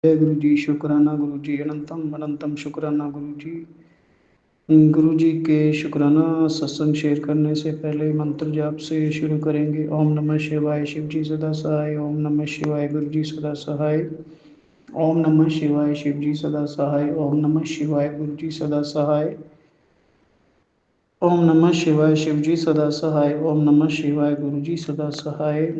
जय गुरु जी। शुक्राना गुरु जी, अनंतम अनंतम शुक्राना गुरु जी। गुरु जी के शुक्राना सत्संग शेयर करने से पहले मंत्र जाप से शुरू करेंगे। ओम नमः शिवाय, शिव जी सदा सहाय। ओम नमः शिवाय, गुरु जी सदा सहाय। ओम नमः शिवाय, शिव जी सदा सहाय। ओम नमः शिवाय, गुरु जी सदा सहाय। ओम नमः शिवाय, शिव जी सदा सहाय। ओम नमः शिवाय, गुरु जी सदा सहाय।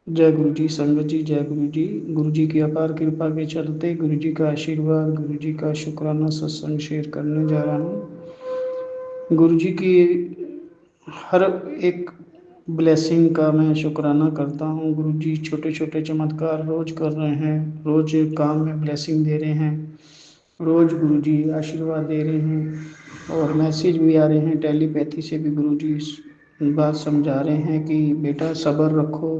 जय गुरु जी। संगत जी जय गुरु जी। गुरु जी की अपार कृपा के चलते, गुरु जी का आशीर्वाद, गुरु जी का शुक्राना सत्संग शेयर करने जा रहा हूँ। गुरु जी की हर एक ब्लेसिंग का मैं शुक्राना करता हूँ। गुरु जी छोटे छोटे चमत्कार रोज कर रहे हैं, रोज काम में ब्लेसिंग दे रहे हैं, रोज गुरु जी आशीर्वाद दे रहे हैं और मैसेज भी आ रहे हैं। टेलीपैथी से भी गुरु जी बात समझा रहे हैं कि बेटा सब्र रखो,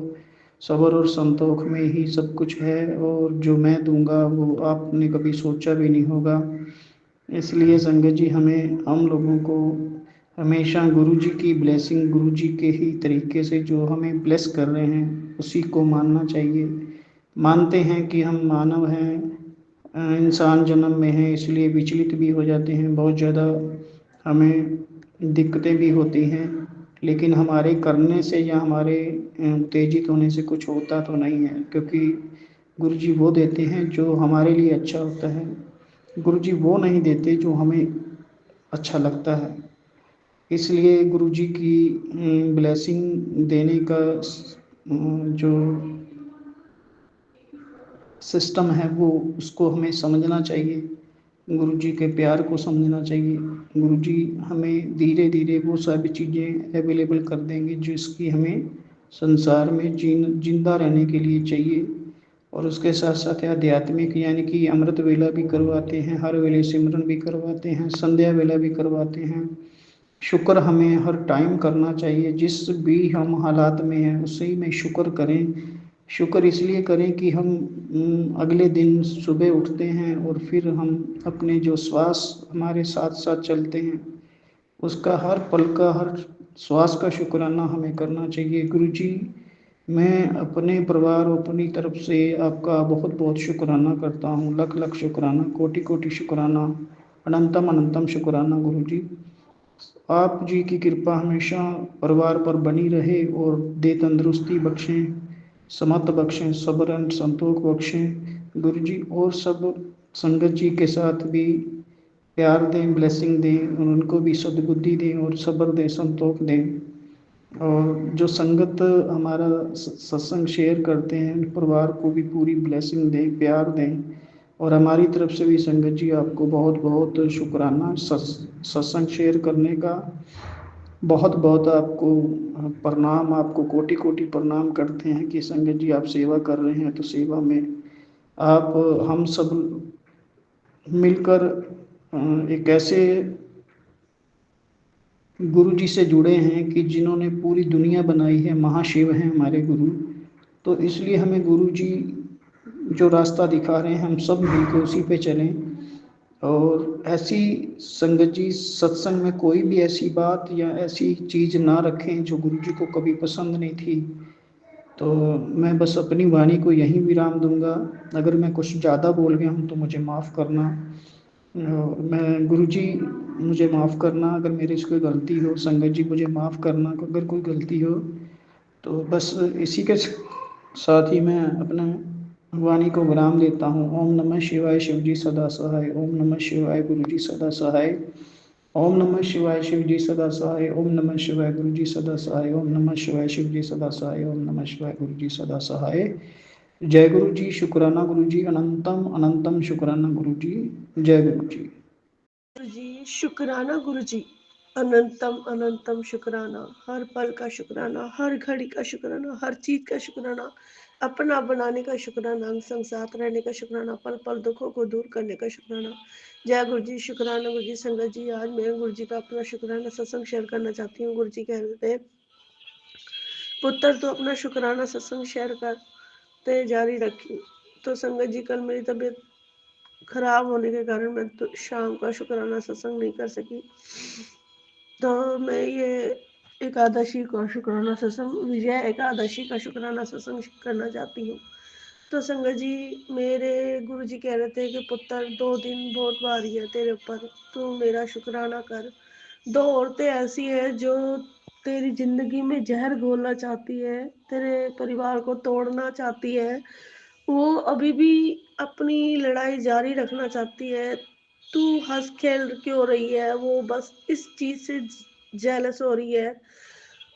सब्र और संतोष में ही सब कुछ है, और जो मैं दूंगा वो आपने कभी सोचा भी नहीं होगा। इसलिए संगत जी हम लोगों को हमेशा गुरु जी की ब्लेसिंग, गुरु जी के ही तरीके से जो हमें ब्लेस कर रहे हैं उसी को मानना चाहिए। मानते हैं कि हम मानव हैं, इंसान जन्म में है, इसलिए विचलित भी हो जाते हैं, बहुत ज़्यादा हमें दिक्कतें भी होती हैं, लेकिन हमारे करने से या हमारे उत्तेजित होने से कुछ होता तो नहीं है, क्योंकि गुरु जी वो देते हैं जो हमारे लिए अच्छा होता है। गुरु जी वो नहीं देते जो हमें अच्छा लगता है। इसलिए गुरु जी की ब्लेसिंग देने का जो सिस्टम है वो उसको हमें समझना चाहिए, गुरु जी के प्यार को समझना चाहिए। गुरु जी हमें धीरे धीरे वो सारी चीज़ें अवेलेबल कर देंगे जिसकी हमें संसार में जिंदा रहने के लिए चाहिए। और उसके साथ साथ आध्यात्मिक यानी कि अमृत वेला भी करवाते हैं, हर वेले सिमरन भी करवाते हैं, संध्या वेला भी करवाते हैं। शुक्र हमें हर टाइम करना चाहिए, जिस भी हम हालात में हैं उसी में शुक्र करें। शुक्र इसलिए करें कि हम अगले दिन सुबह उठते हैं और फिर हम अपने जो श्वास हमारे साथ साथ चलते हैं उसका हर पल का, हर श्वास का शुक्राना हमें करना चाहिए। गुरु जी मैं अपने परिवार और अपनी तरफ से आपका बहुत बहुत शुक्राना करता हूँ। लख लख शुक्राना, कोटि कोटि शुक्राना, अनंतम अनंतम शुक्राना गुरु जी। आप जी की कृपा हमेशा परिवार पर बनी रहे और दे तंदुरुस्ती बख्शें, समत बख्शें, सब्र एंड संतोष बख्शें गुरु जी। और सब संगत जी के साथ भी प्यार दें, ब्लेसिंग दें, और उनको भी सद्बुद्धि दें और सब्र दें, संतोष दें। और जो संगत हमारा सत्संग शेयर करते हैं उन परिवार को भी पूरी ब्लेसिंग दें, प्यार दें। और हमारी तरफ से भी संगत जी आपको बहुत बहुत शुक्राना सत्संग शेयर करने का। बहुत बहुत आपको प्रणाम, आपको कोटि कोटि प्रणाम करते हैं कि संगत जी आप सेवा कर रहे हैं तो सेवा में आप हम सब मिलकर एक ऐसे गुरु जी से जुड़े हैं कि जिन्होंने पूरी दुनिया बनाई है, महाशिव हैं हमारे गुरु। तो इसलिए हमें गुरु जी जो रास्ता दिखा रहे हैं हम सब मिलकर उसी पे चलें। और ऐसी संगत जी सत्संग में कोई भी ऐसी बात या ऐसी चीज़ ना रखें जो गुरु जी को कभी पसंद नहीं थी। तो मैं बस अपनी वाणी को यहीं विराम दूंगा। अगर मैं कुछ ज़्यादा बोल गया हूँ तो मुझे माफ़ करना। मैं गुरु जी मुझे माफ़ करना अगर मेरे से कोई गलती हो, संगत जी मुझे माफ़ करना अगर कोई गलती हो। तो बस इसी के साथ ही मैं अपना वाणी को विराम देता हूँ। ओम नमः शिवाय, शिव जी सदा सहाय। ओम नमः शिवाय, गुरु जी सदा सहाय। ओम नमः शिवाय, शिव जी सदा सहाय। ओम नमः शिवाय, गुरु जी सदा सहाय। ओम नमः शिवाय, शिव जी सदा सहाय। ओम नमः शिवाय, गुरु जी सदा सहाय। जय गुरु जी। शुक्राना गुरु जी, अनंतम अनंतम शुक्राना गुरु जी। जय गुरु जी। गुरु जी शुक्राना गुरु जी, अनंतम अनंतम शुक्राना, हर पल का शुक्राना, हर घड़ी का शुक्राना, हर चीज का शुक्राना, अपना बनाने का शुक्राना, अंग संग साथ रहने का शुक्राना, पल पल दुखों को दूर करने का शुक्राना। जय गुरु जी। शुक्राना गुरु जी। संगत जी आज मैं गुरु जी का अपना शुक्राना सत्संग शेयर करना चाहती हूँ। गुरु जी कह रहे थे पुत्र तो अपना शुक्राना सत्संग शेयर करते जारी रखी। तो संगत जी कल मेरी तबीयत खराब होने के कारण मैं तो शाम का शुक्राना सत्संग नहीं कर सकी। तो मैं ये एकादशी का शुक्राना सत्संग, विजय एकादशी का शुक्राना सत्संग करना चाहती हूँ। तो संगत जी मेरे गुरु गुरुजी कह रहे थे कि पुत्र 2 दिन बहुत भारी है तेरे ऊपर, तू मेरा शुक्राना कर। 2 औरतें ऐसी हैं जो तेरी जिंदगी में जहर घोलना चाहती है, तेरे परिवार को तोड़ना चाहती है। वो अभी भी अपनी लड़ाई जारी रखना चाहती है। तू हँस खेल क्यों रही है? वो बस इस चीज़ से जेलस हो रही है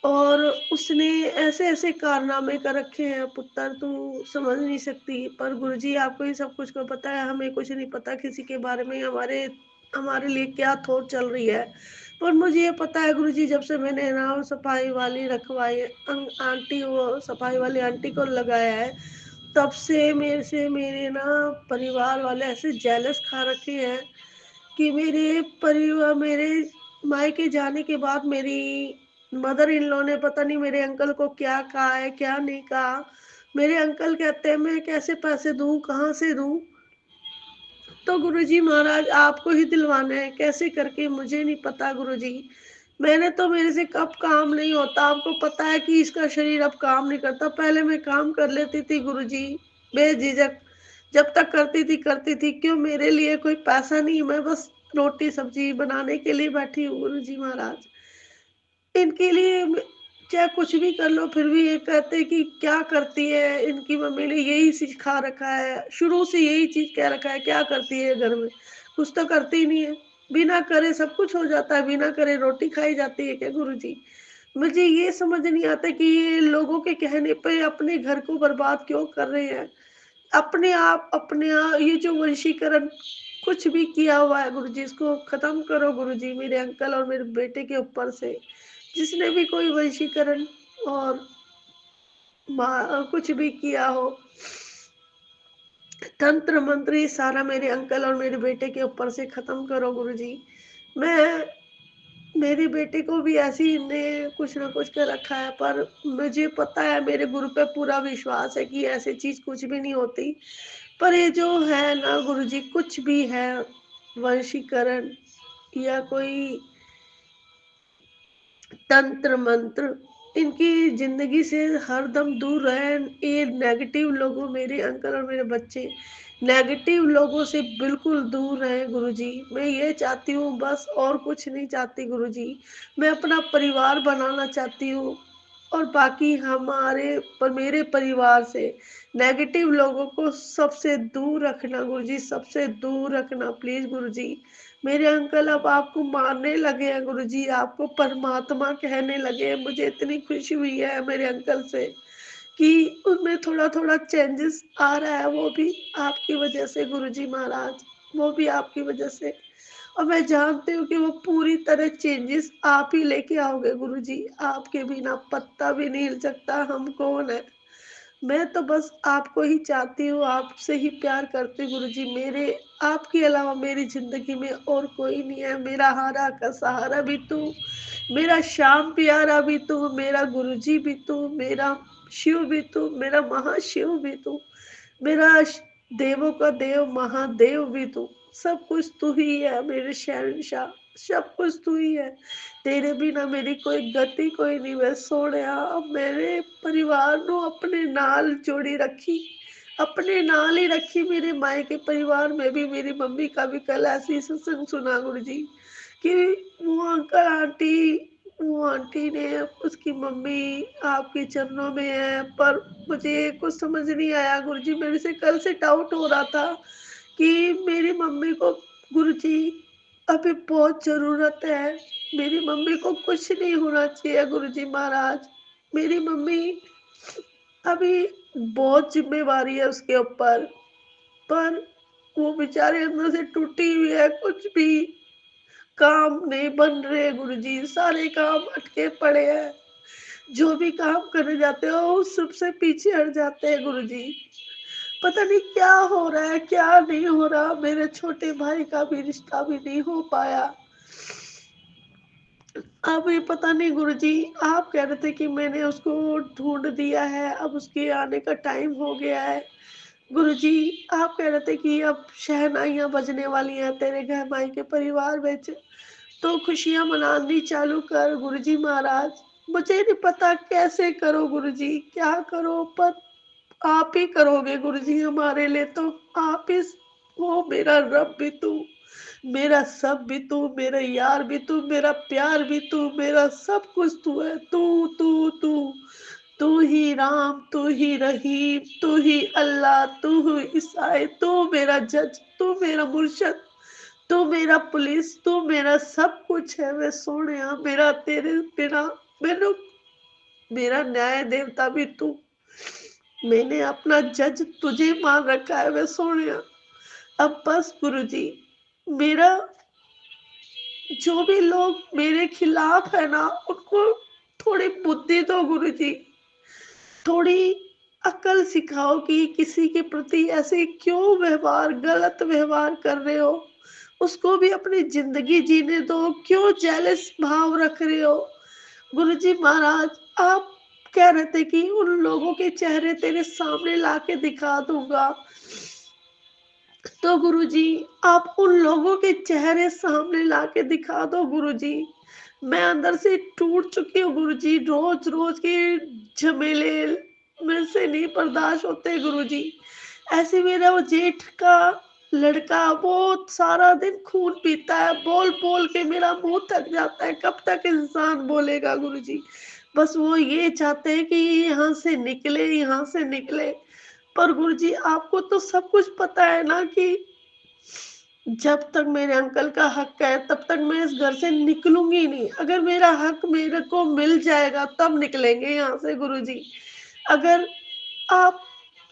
और उसने ऐसे-ऐसे कारनामे कर रखे हैं पुत्र, तू समझ नहीं सकती। पर गुरुजी आपको ही सब कुछ को पता है, हमें कुछ नहीं पता किसी के बारे में, हमारे हमारे लिए क्या थॉट चल रही है। पर मुझे ये पता है गुरुजी, जब से मैंने ना सफाई वाली रखवाई आंटी, वो सफाई वाली आंटी को लगाया है, तब से मेरे ना परिवार वाले ऐसे जेलस खा रखे हैं कि मेरे मायके जाने के बाद मेरी मदर इन लॉ ने पता नहीं मेरे अंकल को क्या कहा है, क्या नहीं कहा। मेरे अंकल कहते हैं मैं कैसे पैसे दूँ, कहाँ से दूँ? तो गुरुजी महाराज आपको ही दिलवाना है, कैसे करके मुझे नहीं पता गुरुजी। मैंने तो मेरे से कब काम नहीं होता, आपको पता है कि इसका शरीर अब काम नहीं करता। पहले मैं काम कर लेती थी गुरुजी, बेझिझक, जब तक करती थी। क्यों मेरे लिए कोई पैसा नहीं, मैं बस रोटी सब्जी बनाने के लिए बैठी हूँ गुरुजी महाराज। इनके लिए चाहे कुछ भी कर लो फिर भी ये कहते हैं कि क्या करती है, इनकी मम्मी ने यही सिखा रखा है, शुरू से यही चीज कह रखा है, क्या करती है घर में, कुछ तो करती ही नहीं है। बिना करे सब कुछ हो जाता है, बिना करे रोटी खाई जाती है क्या गुरुजी? मुझे ये समझ नहीं आता कि ये लोगों के कहने पे अपने घर को बर्बाद क्यों कर रहे हैं। अपने आप ये जो वंशीकरण कुछ भी किया हुआ है गुरुजी, इसको खत्म करो गुरुजी, मेरे अंकल और मेरे बेटे के ऊपर से जिसने भी कोई वंशीकरण और कुछ भी किया हो, तंत्र मंत्र, ये सारा मेरे अंकल और मेरे बेटे के ऊपर से खत्म करो गुरुजी। मैं मेरे बेटे को भी ऐसे ही ने कुछ ना कुछ कर रखा है, पर मुझे पता है, मेरे गुरु पे पूरा विश्वास है कि ऐसी चीज कुछ भी नहीं होती। पर ये जो है ना गुरुजी, कुछ भी है वंशीकरण या कोई तंत्र मंत्र, इनकी जिंदगी से हरदम दूर रहे। ये नेगेटिव लोगों, मेरे अंकल और मेरे बच्चे नेगेटिव लोगों से बिल्कुल दूर रहे गुरुजी। मैं ये चाहती हूँ बस, और कुछ नहीं चाहती गुरुजी। मैं अपना परिवार बनाना चाहती हूँ और बाकी हमारे पर मेरे परिवार से नेगेटिव लोगों को सबसे दूर रखना गुरुजी, सबसे दूर रखना प्लीज गुरुजी। मेरे अंकल अब आपको मानने लगे हैं गुरुजी, आपको परमात्मा कहने लगे हैं। मुझे इतनी खुशी हुई है मेरे अंकल से कि उनमें थोड़ा थोड़ा चेंजेस आ रहा है, वो भी आपकी वजह से गुरुजी महाराज, वो भी आपकी वजह से। और मैं जानती हूँ कि वो पूरी तरह चेंजेस आप ही लेके आओगे गुरुजी, आपके बिना पत्ता भी नहीं हिल सकता। हम कौन है? मैं तो बस आपको ही चाहती हूँ, आपसे ही प्यार करती हूँ गुरुजी। मेरे आपके अलावा मेरी जिंदगी में और कोई नहीं है। मेरा हारा का सहारा भी तू, मेरा श्याम प्यारा भी तू, मेरा गुरुजी भी तू, मेरा शिव भी तू, मेरा महाशिव भी तू, मेरा देवों का देव महादेव भी तू। सब कुछ तू ही है मेरे शहंशाह, सब कुछ तू ही है। तेरे बिना मेरी कोई गति कोई नहीं। मैं सोनिया, अब मेरे परिवार नु अपने नाल जोड़ी रखी, अपने नाल ही रखी। मेरे माए के परिवार में भी मेरी मम्मी का भी कल ऐसी सत्संग सुना गुरुजी कि वो अंकल आंटी, वो आंटी ने, उसकी मम्मी आपके चरणों में है। पर मुझे कुछ समझ नहीं आया गुरुजी, मेरे से कल से डाउट हो रहा था कि मेरी मम्मी को गुरुजी अभी बहुत जरूरत है। मेरी मम्मी को कुछ नहीं होना चाहिए गुरुजी महाराज। मेरी मम्मी अभी बहुत जिम्मेवारी है उसके ऊपर, पर वो बेचारे अंदर से टूटी हुई है। कुछ भी काम नहीं बन रहे गुरुजी, सारे काम अटके पड़े हैं। जो भी काम करने जाते हो वो सबसे पीछे हट जाते हैं गुरुजी। पता नहीं क्या हो रहा है, क्या नहीं हो रहा। मेरे छोटे भाई का भी रिश्ता भी नहीं हो पाया। अब ये पता नहीं गुरुजी, आप कह रहे थे कि मैंने उसको ढूंढ दिया है, अब उसके आने का टाइम हो गया है। गुरुजी आप कह रहे थे कि अब शहनाइयां बजने वाली हैं तेरे घर माई के परिवार में, तो खुशियां मनानी चालू कर गुरुजी महाराज। मुझे नहीं पता कैसे करो गुरुजी, क्या करो, पर आप ही करोगे गुरुजी हमारे लिए। तो आप ही हो मेरा रब भी तू, मेरा सब भी तू, मेरा यार भी तू, मेरा प्यार भी तू, मेरा सब कुछ तू है। तू तू तू तू ही राम, तू ही रहीम, तू ही अल्लाह, तू ही ईसाई, तू मेरा जज, तू मेरा मुर्शद, तू मेरा पुलिस, तू मेरा सब कुछ है। वे सोने मेरा तेरे बिना मैनू मेरा न्याय देवता भी तू। मैंने अपना जज तुझे मान रखा है। वे सोने अब बस गुरु जी, मेरा जो भी लोग मेरे खिलाफ है ना, उनको थोड़ी बुद्धि दो गुरु जी, थोड़ी अकल सिखाओ कि किसी के प्रति ऐसे क्यों व्यवहार, गलत व्यवहार कर रहे हो, उसको भी अपनी जिंदगी जीने दो, क्यों जेलस भाव रख रहे हो। गुरुजी महाराज, आप कह रहे थे कि उन लोगों के चेहरे तेरे सामने लाके दिखा दूंगा, तो गुरुजी आप उन लोगों के चेहरे सामने लाके दिखा दो गुरुजी। मैं अंदर से टूट चुकी हूँ गुरुजी, रोज रोज के झमेले मेरे से नहीं बर्दाश्त होते गुरुजी। ऐसे मेरा वो जेठ का लड़का वो सारा दिन खून पीता है, बोल बोल के मेरा मुंह थक जाता है। कब तक इंसान बोलेगा गुरुजी। बस वो ये चाहते हैं कि यहाँ से निकले, यहाँ से निकले। पर गुरुजी आपको तो सब कुछ पता है ना कि जब तक मेरे अंकल का हक है तब तक मैं इस घर से निकलूंगी नहीं। अगर मेरा हक मेरे को मिल जाएगा तब निकलेंगे यहाँ से गुरुजी। अगर आप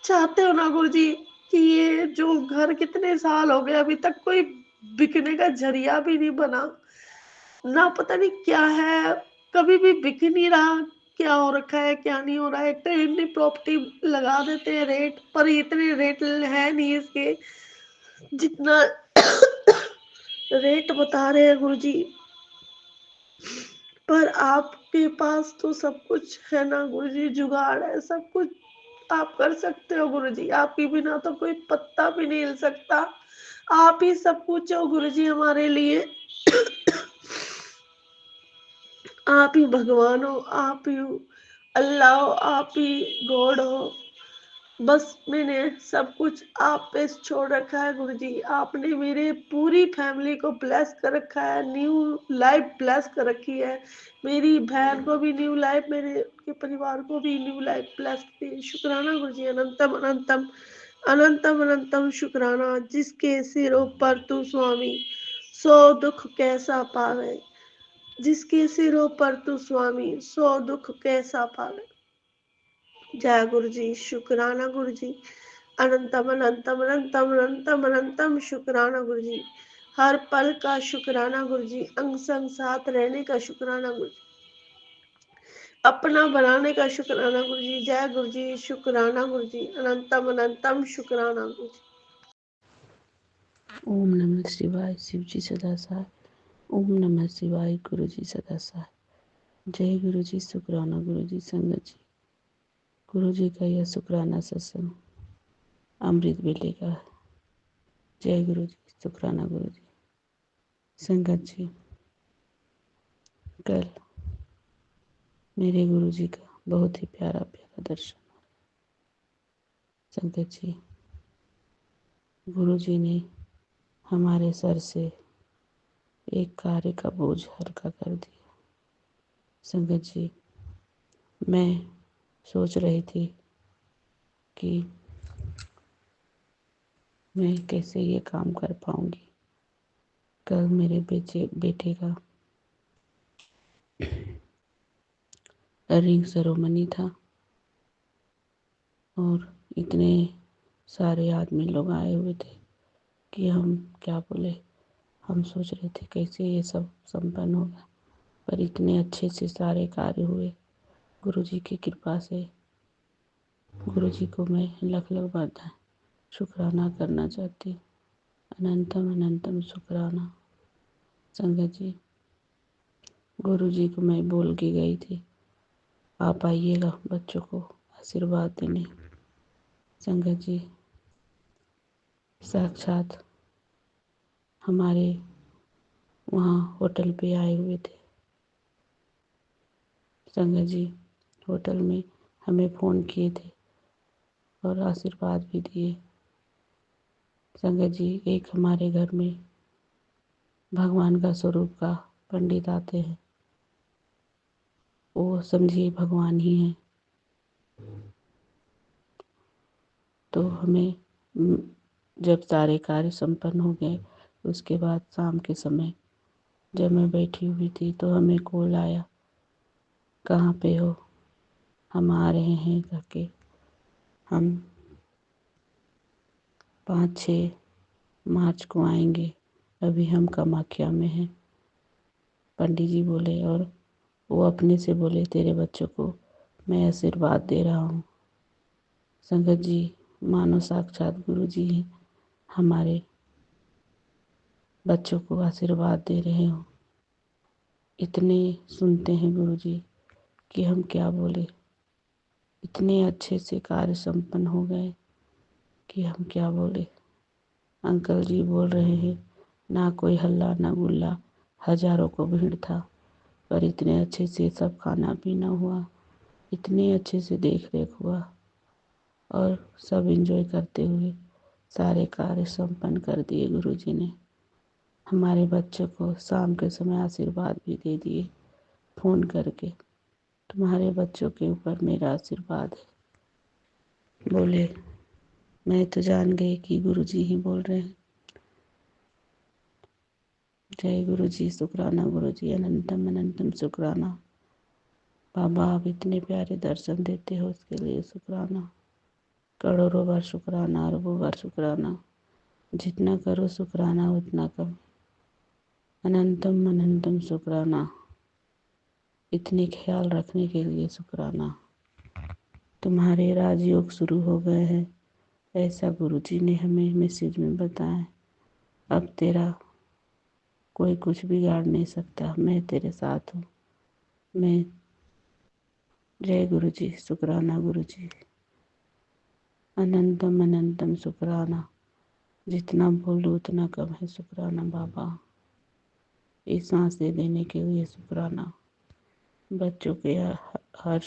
चाहते हो ना गुरुजी कि ये जो घर कितने साल हो गए अभी तक कोई बिकने का जरिया भी नहीं बना, ना पता नहीं क्या है, कभी भी बिक नहीं रहा, क्या हो रखा है क्या नहीं हो रहा है। एक तो इतनी प्रॉपर्टी लगा देते हैं रेट, पर इतने रेट है नहीं इसके जितना रेट बता रहे हैं गुरुजी। पर आपके पास तो सब कुछ है ना गुरुजी, जुगाड़ है, सब कुछ आप कर सकते हो गुरुजी। आपके बिना तो कोई पत्ता भी नहीं हिल सकता। आप ही सब कुछ हो गुरुजी हमारे लिए। आप ही भगवान हो, आप ही अल्लाह हो, आप ही गॉड हो। बस मैंने सब कुछ आप पे छोड़ रखा है गुरुजी। आपने मेरे पूरी फैमिली को ब्लेस कर रखा है, न्यू लाइफ ब्लेस कर रखी है। मेरी बहन को भी न्यू लाइफ, मेरे उनके परिवार को भी न्यू लाइफ ब्लेस की। शुक्राना गुरुजी, अनंतम अनंतम अनंतम अनंतम शुक्राना। जिसके सिरों पर तू स्वामी सो दुख कैसा पावे, जिसके सिरों पर तू स्वामी सो दुख कैसा पावे। जय गुरु जी, शुक्राना गुरु जी, अनंतम अनंतम अनंतम अनंतम अनंतम शुक्राना गुरु जी। हर पल का शुक्राना गुरु जी, अंग संग साथ रहने का शुक्राना गुरु जी, अपना बनाने का शुक्राना गुरु जी। जय गुरु जी, शुक्राना गुरु जी, अनंतम अनंतम शुक्राना गुरु जी। ओम नमः शिवाय, शिव जी सदा साथ। ओम नमः शिवाय, गुरु जी सदा साथ। जय गुरु जी, शुक्राना गुरु जी, संगत जी। गुरु जी का यह शुक्राना सत्संग अमृत बेले का। जय गुरु जी, शुक्राना गुरु जी। संगत जी, कल मेरे गुरु जी का बहुत ही प्यारा प्यारा दर्शन। संगत जी, गुरु जी ने हमारे सर से एक कार्य का बोझ हल्का कर दिया। संगत जी, मैं सोच रही थी कि मैं कैसे ये काम कर पाऊंगी। कल मेरे बेटे का रिंग सेरेमनी था और इतने सारे आदमी लोग आए हुए थे कि हम क्या बोले। हम सोच रहे थे कैसे ये सब संपन्न होगा, पर इतने अच्छे से सारे कार्य हुए गुरु जी की कृपा से। गुरु जी को मैं लख लख बधाई शुक्राना करना चाहती हूँ। अनंतम अनंतम शुक्राना। संगत जी, गुरु जी को मैं बोल के गई थी आप आइएगा बच्चों को आशीर्वाद देने। संगत जी, साक्षात हमारे वहाँ होटल पे आए हुए थे। संगत जी, होटल में हमें फ़ोन किए थे और आशीर्वाद भी दिए। संगत जी, एक हमारे घर में भगवान का स्वरूप का पंडित आते हैं, वो समझिए भगवान ही हैं। तो हमें जब सारे कार्य संपन्न हो गए, उसके बाद शाम के समय जब मैं बैठी हुई थी तो हमें कॉल आया, कहाँ पे हो? हम आ रहे हैं करके। हम 5-6 मार्च को आएंगे, अभी हम कामाख्या में हैं। पंडित जी बोले, और वो अपने से बोले, तेरे बच्चों को मैं आशीर्वाद दे रहा हूँ। संगत जी, मानो साक्षात गुरु जी हैं, हमारे बच्चों को आशीर्वाद दे रहे हो। इतने सुनते हैं गुरु जी कि हम क्या बोले। इतने अच्छे से कार्य संपन्न हो गए कि हम क्या बोले। अंकल जी बोल रहे हैं, ना कोई हल्ला ना गुल्ला, हजारों को भीड़ था, पर इतने अच्छे से सब खाना पीना हुआ, इतने अच्छे से देख रेख हुआ, और सब एंजॉय करते हुए सारे कार्य संपन्न कर दिए गुरु जी ने। हमारे बच्चों को शाम के समय आशीर्वाद भी दे दिए फ़ोन करके, तुम्हारे बच्चों के ऊपर मेरा आशीर्वाद है। बोले, मैं तो जान गई कि गुरु जी ही बोल रहे हैं। जय गुरु जी, शुक्राना गुरु जी, अनंतम अनंतम शुक्राना। बाबा, आप इतने प्यारे दर्शन देते हो, उसके लिए शुक्राना। करोड़ों बार शुक्राना, अरबों बार शुक्राना। जितना करो शुक्राना उतना कम। अनंतम अनंतम शुक्राना। इतने ख्याल रखने के लिए शुक्राना। तुम्हारे राजयोग शुरू हो गए हैं, ऐसा गुरु जी ने हमें मैसेज में बताया। अब तेरा कोई कुछ बिगाड़ नहीं सकता, मैं तेरे साथ हूँ। मैं जय गुरु जी, शुक्राना गुरु जी, अनंतम अनंतम शुक्राना। जितना बोलूँ उतना कम है। शुक्राना बाबा, ये सांसें देने के लिए शुक्राना। बच्चों के हर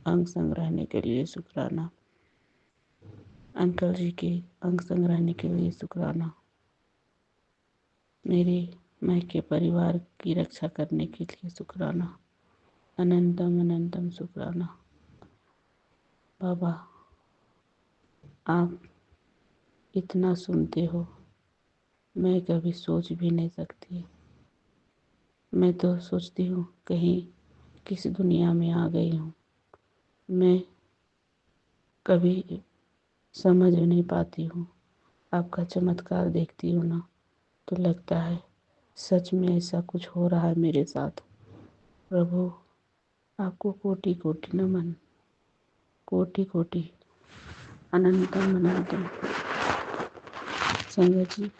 अंग संग रहने के लिए शुक्राना। अंकल जी के अंग संग रहने के लिए शुक्राना। मेरे मायके परिवार की रक्षा करने के लिए शुक्राना। अनंतम अनंतम शुक्राना। बाबा, आप इतना सुनते हो, मैं कभी सोच भी नहीं सकती। मैं तो सोचती हूँ कहीं किस दुनिया में आ गई हूँ। मैं कभी समझ नहीं पाती हूँ। आपका चमत्कार देखती हूँ ना, तो लगता है सच में ऐसा कुछ हो रहा है मेरे साथ। प्रभु, आपको कोटि कोटि नमन, कोटि कोटि अनंतम अनंतम। संगत जी,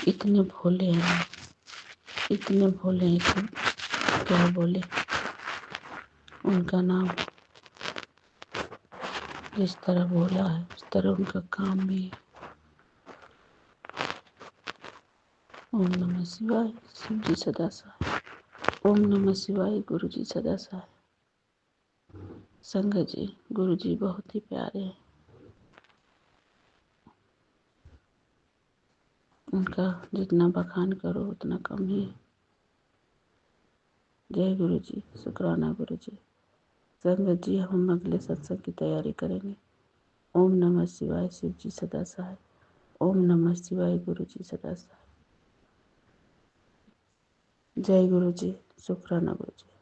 इतने भोले हैं, इतने भोले हैं कि क्या बोले। उनका नाम जिस तरह भोला है, उस तरह उनका काम भी है। ओम नमः शिवाय, शिव जी सदा सहाय। ओम नमः शिवाय, गुरु जी सदा सहाय। संगत जी, गुरु जी बहुत ही प्यारे हैं। उनका जितना बखान करो उतना कम ही है। जय गुरु जी, शुक्राना गुरु जी। संगत जी, हम अगले सत्संग की तैयारी करेंगे। ओम नमः शिवाय, शिव जी सदा सहाय। ओम नमः शिवाय, गुरु जी सदा सहाय। जय गुरु जी, शुक्राना गुरु जी।